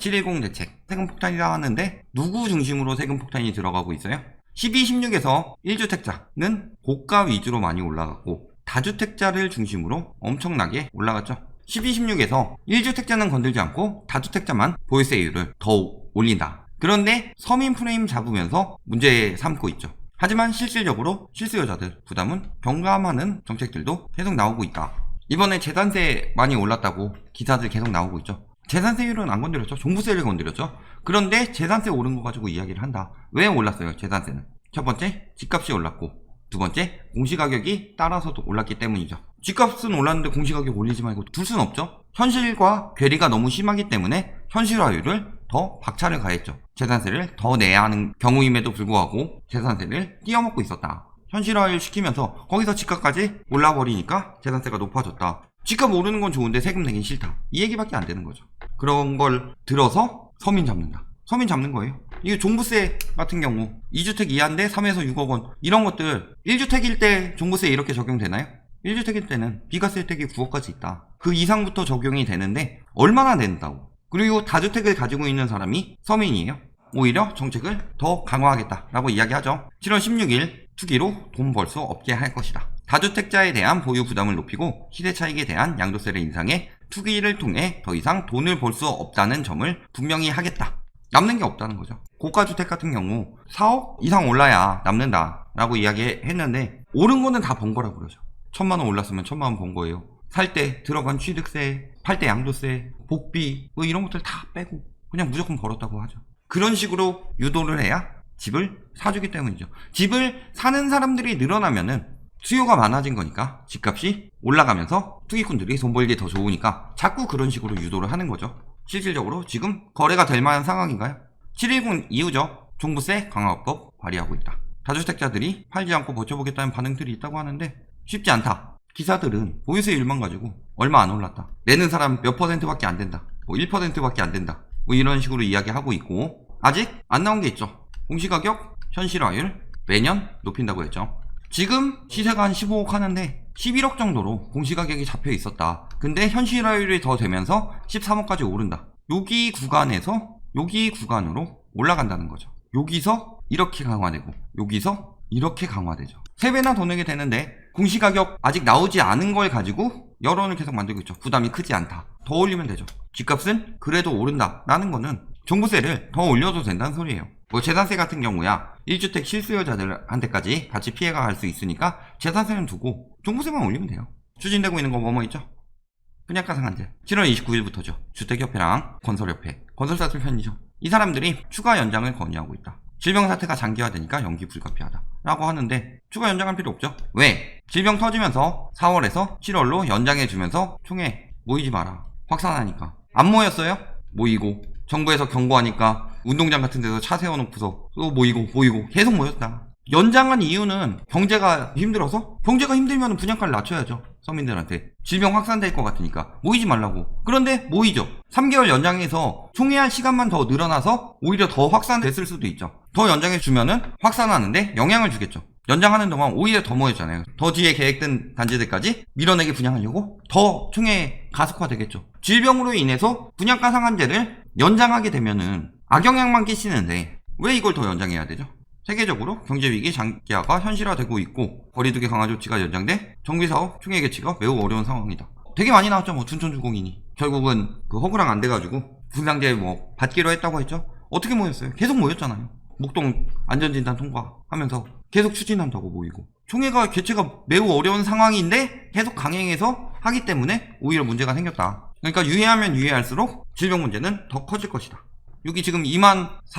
710 대책, 세금 폭탄이라 하는데 누구 중심으로 세금 폭탄이 들어가고 있어요? 12, 16에서 1주택자는 고가 위주로 많이 올라갔고 다주택자를 중심으로 엄청나게 올라갔죠. 12, 16에서 1주택자는 건들지 않고 다주택자만 보유세율을 더욱 올린다. 그런데 서민 프레임 잡으면서 문제 삼고 있죠. 하지만 실질적으로 실수요자들 부담은 경감하는 정책들도 계속 나오고 있다. 이번에 재산세 많이 올랐다고 기사들 계속 나오고 있죠. 재산세율은 안 건드렸죠. 종부세를 건드렸죠. 그런데 재산세 오른 거 가지고 이야기를 한다. 왜 올랐어요? 재산세는. 첫 번째, 집값이 올랐고 두 번째, 공시가격이 따라서도 올랐기 때문이죠. 집값은 올랐는데 공시가격 올리지 말고 둘 수는 없죠. 현실과 괴리가 너무 심하기 때문에 현실화율을 더 박차를 가했죠. 재산세를 더 내야 하는 경우임에도 불구하고 재산세를 띄어먹고 있었다. 현실화율 시키면서 거기서 집값까지 올라버리니까 재산세가 높아졌다. 집값 오르는 건 좋은데 세금 내긴 싫다. 이 얘기밖에 안 되는 거죠. 그런 걸 들어서 서민 잡는다. 서민 잡는 거예요. 이게 종부세 같은 경우 2주택 이하인데 3에서 6억 원 이런 것들 1주택일 때 종부세 이렇게 적용되나요? 1주택일 때는 비과세 혜택이 9억까지 있다. 그 이상부터 적용이 되는데 얼마나 낸다고. 그리고 다주택을 가지고 있는 사람이 서민이에요. 오히려 정책을 더 강화하겠다라고 이야기하죠. 7월 16일 투기로 돈 벌 수 없게 할 것이다. 다주택자에 대한 보유 부담을 높이고 시대 차익에 대한 양도세를 인상해 투기를 통해 더 이상 돈을 벌 수 없다는 점을 분명히 하겠다. 남는 게 없다는 거죠. 고가주택 같은 경우 4억 이상 올라야 남는다 라고 이야기했는데 오른 거는 다 번 거라고 그러죠. 1000만원 올랐으면 1000만원 번 거예요. 살 때 들어간 취득세, 팔 때 양도세, 복비 뭐 이런 것들 다 빼고 그냥 무조건 벌었다고 하죠. 그런 식으로 유도를 해야 집을 사주기 때문이죠. 집을 사는 사람들이 늘어나면은 수요가 많아진 거니까 집값이 올라가면서 투기꾼들이 돈 벌기 더 좋으니까 자꾸 그런 식으로 유도를 하는 거죠. 실질적으로 지금 거래가 될 만한 상황인가요? 710 이후죠. 종부세 강화법 발의하고 있다. 다주택자들이 팔지 않고 버텨보겠다는 반응들이 있다고 하는데 쉽지 않다. 기사들은 보유세율만 가지고 얼마 안 올랐다. 내는 사람 몇 %밖에 안 된다. 뭐 1%밖에 안 된다. 뭐 이런 식으로 이야기하고 있고 아직 안 나온 게 있죠. 공시가격 현실화율 매년 높인다고 했죠. 지금 시세가 한 15억 하는데 11억 정도로 공시가격이 잡혀 있었다. 근데 현실화율이 더 되면서 13억까지 오른다. 여기 구간으로 올라간다는 거죠. 여기서 이렇게 강화되고 여기서 이렇게 강화되죠. 3배나 더 내게 되는데 공시가격 아직 나오지 않은 걸 가지고 여론을 계속 만들고 있죠. 부담이 크지 않다. 더 올리면 되죠. 집값은 그래도 오른다 라는 거는 종부세를 더 올려도 된다는 소리예요. 뭐 재산세 같은 경우야 1주택 실수요자들한테까지 같이 피해가 갈 수 있으니까 재산세는 두고 종부세만 올리면 돼요. 추진되고 있는 거 뭐뭐 있죠? 분양가 상한제 7월 29일부터죠. 주택협회랑 건설협회, 건설사들 편이죠. 이 사람들이 추가 연장을 건의하고 있다. 질병 사태가 장기화되니까 연기 불가피하다 라고 하는데 추가 연장할 필요 없죠. 왜? 질병 터지면서 4월에서 7월로 연장해주면서 총회 모이지 마라. 확산하니까. 안 모였어요? 모이고. 정부에서 경고하니까 운동장 같은 데서 차 세워놓고서 또 모이고 계속 모였다. 연장한 이유는 경제가 힘들어서? 경제가 힘들면 분양가를 낮춰야죠. 서민들한테. 질병 확산될 것 같으니까 모이지 말라고. 그런데 모이죠. 3개월 연장해서 총회할 시간만 더 늘어나서 오히려 더 확산됐을 수도 있죠. 더 연장해주면은 확산하는데 영향을 주겠죠. 연장하는 동안 오히려 더 모였잖아요. 더 뒤에 계획된 단지들까지 밀어내게 분양하려고 더 총회 가속화되겠죠. 질병으로 인해서 분양가 상한제를 연장하게 되면은 악영향만 끼치는데 왜 이걸 더 연장해야 되죠? 세계적으로 경제위기 장기화가 현실화되고 있고 거리두기 강화 조치가 연장돼 정비사업 총회 개최가 매우 어려운 상황이다. 되게 많이 나왔죠. 뭐 춘천주공이니 결국은 그 허구랑 안 돼가지고 분상제 뭐 받기로 했다고 했죠. 어떻게 모였어요? 계속 모였잖아요. 목동 안전진단 통과하면서 계속 추진한다고 모이고 총회가 개최가 매우 어려운 상황인데 계속 강행해서 하기 때문에 오히려 문제가 생겼다. 그러니까 유예하면 유예할수록 질병 문제는 더 커질 것이다. 여기 지금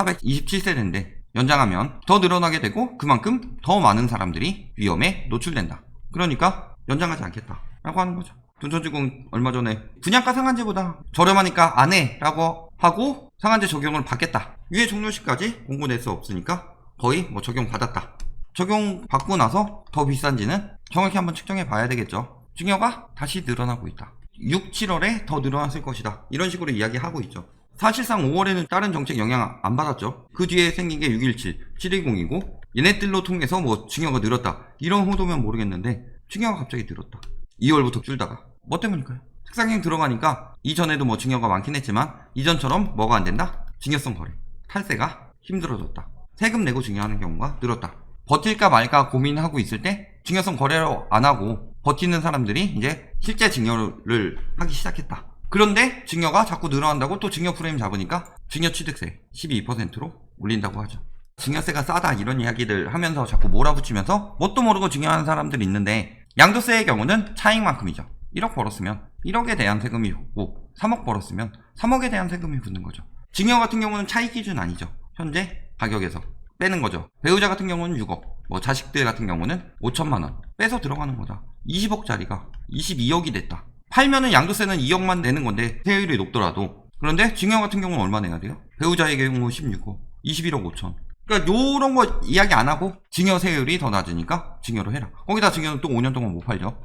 2427세대인데 연장하면 더 늘어나게 되고 그만큼 더 많은 사람들이 위험에 노출된다. 그러니까 연장하지 않겠다 라고 하는 거죠. 둔천주공 얼마 전에 분양가 상한제보다 저렴하니까 안 해 라고 하고 상한제 적용을 받겠다. 유예 종료시까지 공고 낼 수 없으니까 거의 뭐 적용 받았다. 적용 받고 나서 더 비싼지는 정확히 한번 측정해 봐야 되겠죠. 증여가 다시 늘어나고 있다. 6, 7월에 더 늘어났을 것이다. 이런 식으로 이야기하고 있죠. 사실상 5월에는 다른 정책 영향 안 받았죠. 그 뒤에 생긴 게 617, 720이고 얘네들로 통해서 뭐 증여가 늘었다. 이런 호도면 모르겠는데 증여가 갑자기 늘었다. 2월부터 줄다가 뭐 때문일까요? 특사경 들어가니까 이전에도 뭐 증여가 많긴 했지만 이전처럼 뭐가 안 된다? 증여성 거래, 탈세가 힘들어졌다. 세금 내고 증여하는 경우가 늘었다. 버틸까 말까 고민하고 있을 때 증여성 거래를 안 하고 버티는 사람들이 이제 실제 증여를 하기 시작했다. 그런데 증여가 자꾸 늘어난다고 또 증여 프레임 잡으니까 증여 취득세 12%로 올린다고 하죠. 증여세가 싸다 이런 이야기들 하면서 자꾸 몰아붙이면서 뭣도 모르고 증여하는 사람들이 있는데, 양도세의 경우는 차익만큼이죠. 1억 벌었으면 1억에 대한 세금이 붙고 3억 벌었으면 3억에 대한 세금이 붙는 거죠. 증여 같은 경우는 차익 기준 아니죠. 현재 가격에서 빼는 거죠. 배우자 같은 경우는 6억, 뭐 자식들 같은 경우는 5천만원 빼서 들어가는 거다. 20억짜리가 22억이 됐다. 팔면은 양도세는 2억만 내는 건데 세율이 높더라도. 그런데 증여 같은 경우는 얼마 내야 돼요? 배우자의 경우 16억, 21억 5천. 그러니까 요런 거 이야기 안 하고 증여 세율이 더 낮으니까 증여로 해라. 거기다 증여는 또 5년 동안 못 팔죠.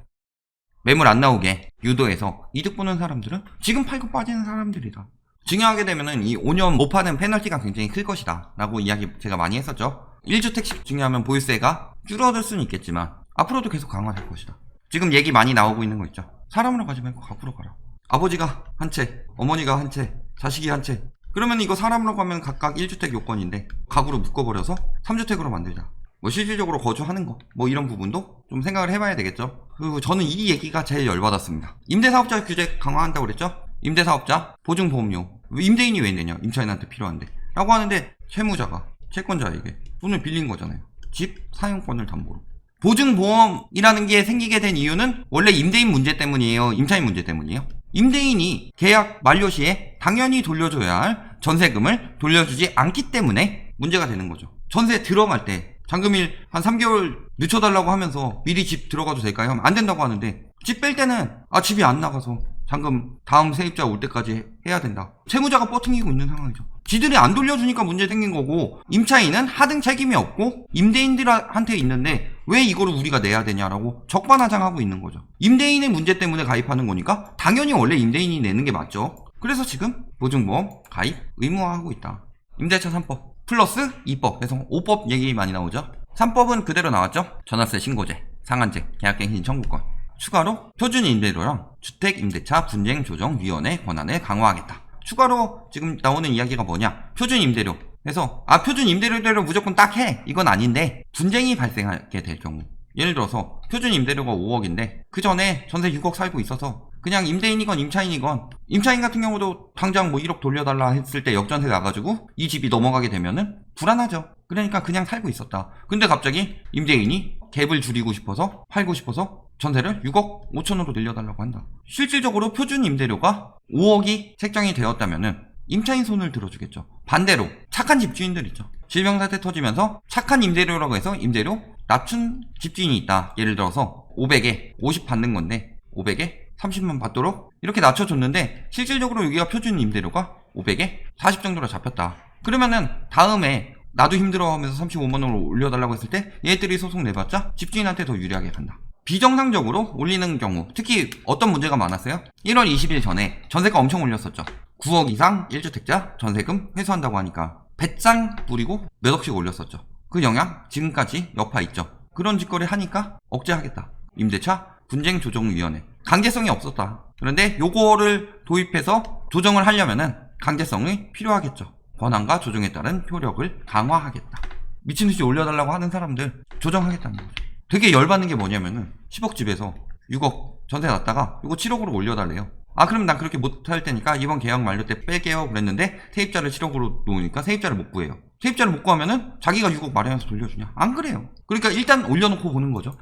매물 안 나오게 유도해서 이득 보는 사람들은 지금 팔고 빠지는 사람들이다. 증여하게 되면은 이 5년 못 파는 페널티가 굉장히 클 것이다 라고 이야기 제가 많이 했었죠. 1주택씩 증여하면 보유세가 줄어들 수는 있겠지만 앞으로도 계속 강화될 것이다. 지금 얘기 많이 나오고 있는 거 있죠. 사람으로 가지 말고 가구로 가라. 아버지가 한 채, 어머니가 한 채, 자식이 한 채. 그러면 이거 사람으로 가면 각각 1주택 요건인데 가구로 묶어버려서 3주택으로 만들자. 뭐 실질적으로 거주하는 거, 뭐 이런 부분도 좀 생각을 해봐야 되겠죠. 그리고 저는 이 얘기가 제일 열받았습니다. 임대사업자 규제 강화한다고 그랬죠. 임대사업자 보증보험료 임대인이 왜 내냐, 임차인한테 필요한데 라고 하는데 채무자가 채권자에게 돈을 빌린 거잖아요. 집 사용권을 담보로. 보증보험이라는 게 생기게 된 이유는 원래 임대인 문제 때문이에요, 임차인 문제 때문이에요? 임대인이 계약 만료 시에 당연히 돌려줘야 할 전세금을 돌려주지 않기 때문에 문제가 되는 거죠. 전세 들어갈 때 잔금일 한 3개월 늦춰달라고 하면서 미리 집 들어가도 될까요? 하면 안 된다고 하는데, 집 뺄 때는 집이 안 나가서 잔금 다음 세입자 올 때까지 해야 된다. 채무자가 뻗팅기고 있는 상황이죠. 지들이 안 돌려주니까 문제 생긴 거고, 임차인은 하등 책임이 없고 임대인들한테 있는데 왜 이거를 우리가 내야 되냐라고 적반하장하고 있는 거죠. 임대인의 문제 때문에 가입하는 거니까 당연히 원래 임대인이 내는 게 맞죠. 그래서 지금 보증보험 가입 의무화하고 있다. 임대차 3법 플러스 2법 해서 5법 얘기 많이 나오죠. 3법은 그대로 나왔죠. 전월세 신고제, 상한제, 계약갱신 청구권. 추가로 표준임대료랑 주택임대차 분쟁조정위원회 권한을 강화하겠다. 추가로 지금 나오는 이야기가 뭐냐, 표준임대료 해서 표준임대료대로 무조건 딱 해 이건 아닌데, 분쟁이 발생하게 될 경우, 예를 들어서 표준임대료가 5억인데 그 전에 전세 6억 살고 있어서 그냥 임대인이건 임차인이건, 임차인 같은 경우도 당장 뭐 1억 돌려달라 했을 때 역전세 나가지고 이 집이 넘어가게 되면은 불안하죠. 그러니까 그냥 살고 있었다. 근데 갑자기 임대인이 갭을 줄이고 싶어서, 팔고 싶어서 전세를 6억 5천으로 늘려달라고 한다. 실질적으로 표준 임대료가 5억이 책정이 되었다면은 임차인 손을 들어주겠죠. 반대로 착한 집주인들 있죠. 질병사태 터지면서 착한 임대료라고 해서 임대료 낮춘 집주인이 있다. 예를 들어서 500에 50 받는 건데 500에 30만 받도록 이렇게 낮춰줬는데 실질적으로 여기가 표준 임대료가 500에 40 정도로 잡혔다. 그러면은 다음에 나도 힘들어하면서 35만원으로 올려달라고 했을 때 얘들이 소송 내봤자 집주인한테 더 유리하게 간다. 비정상적으로 올리는 경우, 특히 어떤 문제가 많았어요? 1월 20일 전에 전세가 엄청 올렸었죠. 9억 이상 1주택자 전세금 회수한다고 하니까 배짱 부리고 몇 억씩 올렸었죠. 그 영향 지금까지 여파 있죠. 그런 짓거리 하니까 억제하겠다. 임대차 분쟁조정위원회. 강제성이 없었다. 그런데 요거를 도입해서 조정을 하려면은 강제성이 필요하겠죠. 권한과 조정에 따른 효력을 강화하겠다. 미친듯이 올려달라고 하는 사람들 조정하겠다는 거죠. 되게 열받는 게 뭐냐면은 10억 집에서 6억 전세 났다가 이거 7억으로 올려달래요. 그럼 난 그렇게 못할 테니까 이번 계약 만료 때 뺄게요 그랬는데 세입자를 7억으로 놓으니까 세입자를 못 구해요. 세입자를 못 구하면은 자기가 6억 마련해서 돌려주냐? 안 그래요. 그러니까 일단 올려놓고 보는 거죠.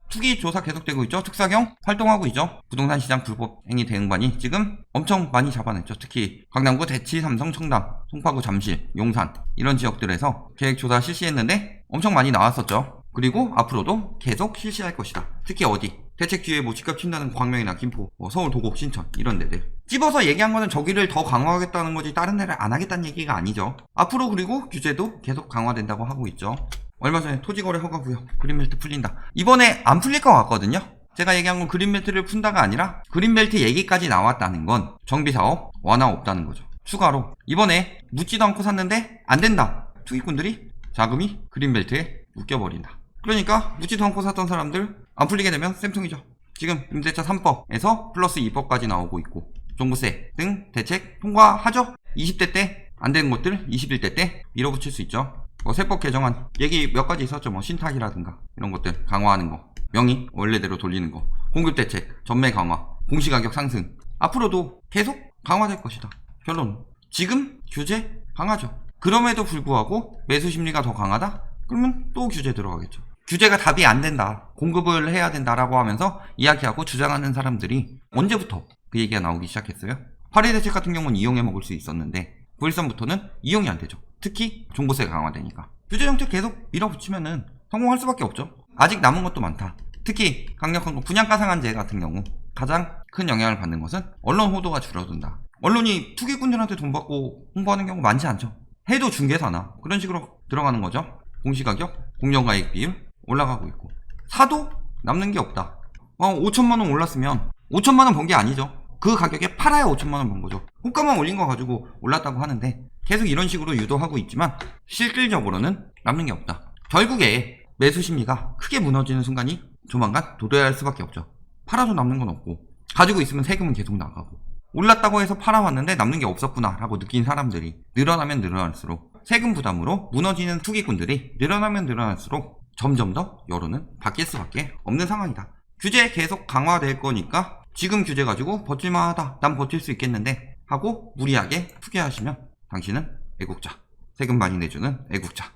투기 조사 계속되고 있죠. 특사경 활동하고 있죠. 부동산 시장 불법 행위 대응반이 지금 엄청 많이 잡아냈죠. 특히 강남구 대치, 삼성, 청담, 송파구, 잠실, 용산 이런 지역들에서 계획 조사 실시했는데 엄청 많이 나왔었죠. 그리고 앞으로도 계속 실시할 것이다. 특히 어디? 대책 뒤에 뭐 집값 튄다는 광명이나 김포, 서울, 도곡, 신천 이런 데들. 집어서 얘기한 거는 저기를 더 강화하겠다는 거지 다른 데를 안 하겠다는 얘기가 아니죠. 앞으로 그리고 규제도 계속 강화된다고 하고 있죠. 얼마 전에 토지거래 허가구역 그린벨트 풀린다. 이번에 안 풀릴 것 같거든요. 제가 얘기한 건 그린벨트를 푼다가 아니라 그린벨트 얘기까지 나왔다는 건 정비사업 완화 없다는 거죠. 추가로 이번에 묻지도 않고 샀는데 안 된다. 투기꾼들이 자금이 그린벨트에 묶여버린다. 그러니까 묻지도 않고 샀던 사람들 안 풀리게 되면 쌤통이죠. 지금 임대차 3법에서 플러스 2법까지 나오고 있고 종부세 등 대책 통과하죠. 20대 때 안 되는 것들 21대 때 밀어붙일 수 있죠. 뭐 세법 개정안 얘기 몇 가지 있었죠. 뭐 신탁이라든가 이런 것들 강화하는 거, 명의 원래대로 돌리는 거, 공급 대책 전매 강화, 공시가격 상승 앞으로도 계속 강화될 것이다. 결론 지금 규제 강하죠. 그럼에도 불구하고 매수 심리가 더 강하다? 그러면 또 규제 들어가겠죠. 규제가 답이 안 된다, 공급을 해야 된다라고 하면서 이야기하고 주장하는 사람들이 언제부터 그 얘기가 나오기 시작했어요? 8일 대책 같은 경우는 이용해 먹을 수 있었는데 9.13부터는 이용이 안 되죠. 특히 종부세가 강화되니까. 규제 정책 계속 밀어붙이면은 성공할 수밖에 없죠. 아직 남은 것도 많다. 특히 강력한 거 분양가 상한제 같은 경우 가장 큰 영향을 받는 것은 언론 호도가 줄어든다. 언론이 투기꾼들한테 돈 받고 홍보하는 경우 많지 않죠. 해도 중개사나 그런 식으로 들어가는 거죠. 공시가격, 공정가액 비율 올라가고 있고 사도 남는 게 없다. 5천만원 올랐으면 5천만원 번 게 아니죠. 그 가격에 팔아야 5천만원 번 거죠. 호가만 올린 거 가지고 올랐다고 하는데 계속 이런 식으로 유도하고 있지만 실질적으로는 남는 게 없다. 결국에 매수 심리가 크게 무너지는 순간이 조만간 도래할 수밖에 없죠. 팔아도 남는 건 없고 가지고 있으면 세금은 계속 나가고 올랐다고 해서 팔아왔는데 남는 게 없었구나 라고 느낀 사람들이 늘어나면 늘어날수록 세금 부담으로 무너지는 투기꾼들이 늘어나면 늘어날수록 점점 더 여론은 바뀔 수밖에 없는 상황이다. 규제 계속 강화될 거니까 지금 규제 가지고 버틸만하다, 난 버틸 수 있겠는데 하고 무리하게 투기하시면 당신은 애국자, 세금 많이 내주는 애국자